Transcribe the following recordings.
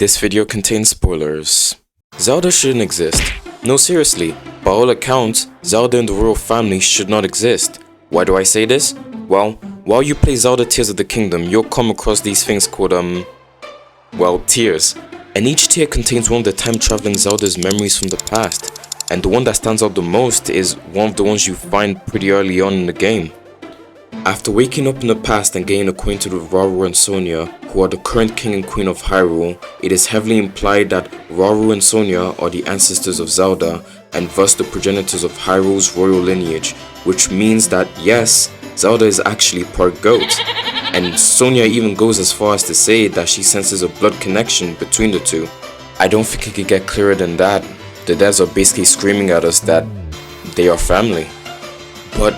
This video contains spoilers. Zelda shouldn't exist. No, seriously, by all accounts, Zelda and the royal family should not exist. Why do I say this? Well, while you play Zelda Tears of the Kingdom, you'll come across these things called, tears. And each tear contains one of the time-traveling Zelda's memories from the past. And the one that stands out the most is one of the ones you find pretty early on in the game. After waking up in the past and getting acquainted with Rauru and Sonia, who are the current king and queen of Hyrule, it is heavily implied that Rauru and Sonia are the ancestors of Zelda and thus the progenitors of Hyrule's royal lineage, which means that yes, Zelda is actually part goat. And Sonia even goes as far as to say that she senses a blood connection between the two. I don't think it could get clearer than that. The devs are basically screaming at us that they are family. But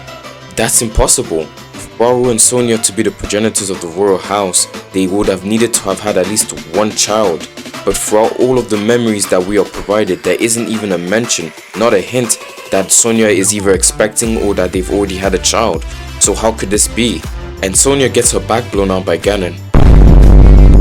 that's impossible. For Rauru and Sonia to be the progenitors of the royal house, they would have needed to have had at least one child. But throughout all of the memories that we are provided, there isn't even a mention, not a hint, that Sonia is either expecting or that they've already had a child. So how could this be? And Sonia gets her back blown out by Ganon.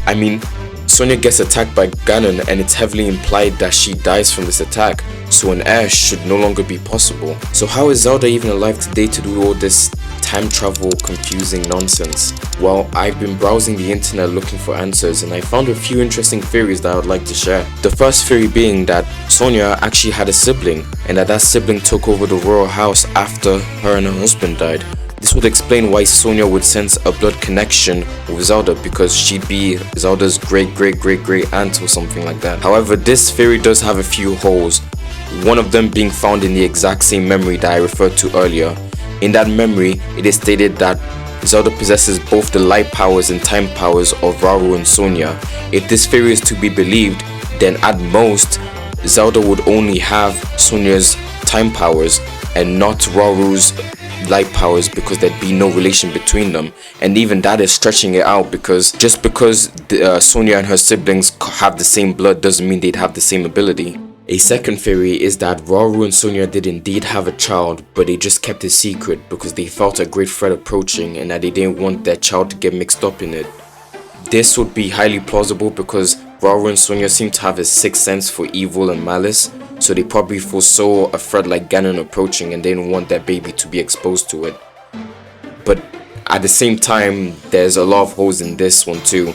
I mean, Sonia gets attacked by Ganon and it's heavily implied that she dies from this attack, so an heir should no longer be possible. So how is Zelda even alive today to do all this time travel confusing nonsense? Well, I've been browsing the internet looking for answers and I found a few interesting theories that I would like to share. The first theory being that Sonia actually had a sibling and that sibling took over the royal house after her and her husband died. This would explain why Sonia would sense a blood connection with Zelda, because she'd be Zelda's great aunt or something like that. However, this theory does have a few holes, one of them being found in the exact same memory that I referred to earlier. In that memory, it is stated that Zelda possesses both the light powers and time powers of Rauru and Sonia. If this theory is to be believed, then at most, Zelda would only have Sonia's time powers and not Rauru's light powers, because there'd be no relation between them. And even that is stretching it out, because just because Sonia and her siblings have the same blood doesn't mean they'd have the same ability. A second theory is that Rauru and Sonia did indeed have a child, but they just kept it secret because they felt a great threat approaching and that they didn't want their child to get mixed up in it. This would be highly plausible because Rauru and Sonia seem to have a sixth sense for evil and malice, so they probably foresaw a threat like Ganon approaching and they didn't want their baby to be exposed to it. But at the same time, there's a lot of holes in this one too,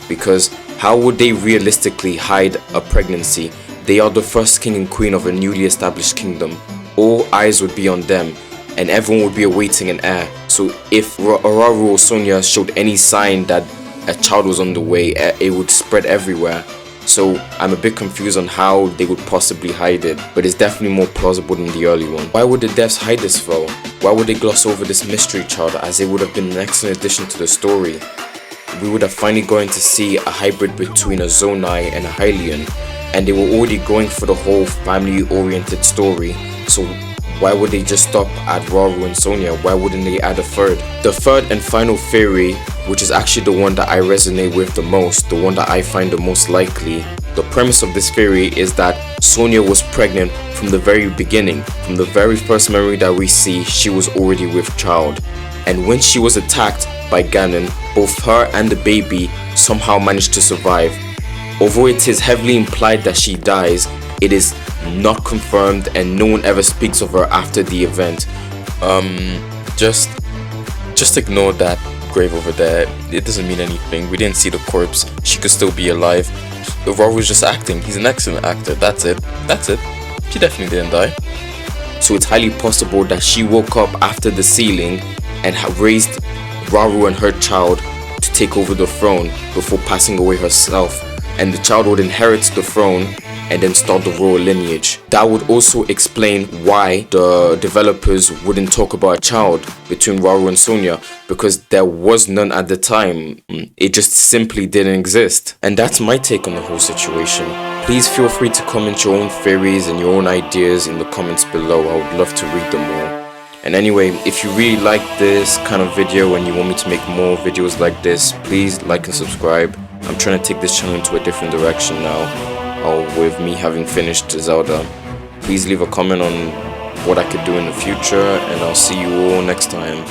because how would they realistically hide a pregnancy? They are the first king and queen of a newly established kingdom. All eyes would be on them and everyone would be awaiting an heir. So if Rauru or Sonia showed any sign that a child was on the way, it would spread everywhere. So I'm a bit confused on how they would possibly hide it, but it's definitely more plausible than the early one. Why would the devs hide this though? Why would they gloss over this mystery child, as it would have been an excellent addition to the story? We would have finally gotten to see a hybrid between a Zonai and a Hylian, and they were already going for the whole family-oriented story, so why would they just stop at Rauru and Sonia? Why wouldn't they add a third? The third and final theory, which is actually the one that I resonate with the most, the one that I find the most likely. The premise of this theory is that Sonia was pregnant from the very beginning. From the very first memory that we see, she was already with child. And when she was attacked by Ganon, both her and the baby somehow managed to survive. Although it is heavily implied that she dies, it is not confirmed and no one ever speaks of her after the event. Just ignore that grave over there. It doesn't mean anything. We didn't see the corpse. She could still be alive. Rauru was just acting. He's an excellent actor. That's it. She definitely didn't die. So it's highly possible that she woke up after the sealing and raised Rauru and her child to take over the throne before passing away herself. And the child would inherit the throne and then start the royal lineage. That would also explain why the developers wouldn't talk about a child between Rauru and Sonia, because there was none at the time. It just simply didn't exist. And that's my take on the whole situation. Please feel free to comment your own theories and your own ideas in the comments below. I would love to read them all. And anyway, if you really like this kind of video and you want me to make more videos like this, please like and subscribe. I'm trying to take this channel into a different direction now, with me having finished Zelda. Please leave a comment on what I could do in the future, and I'll see you all next time.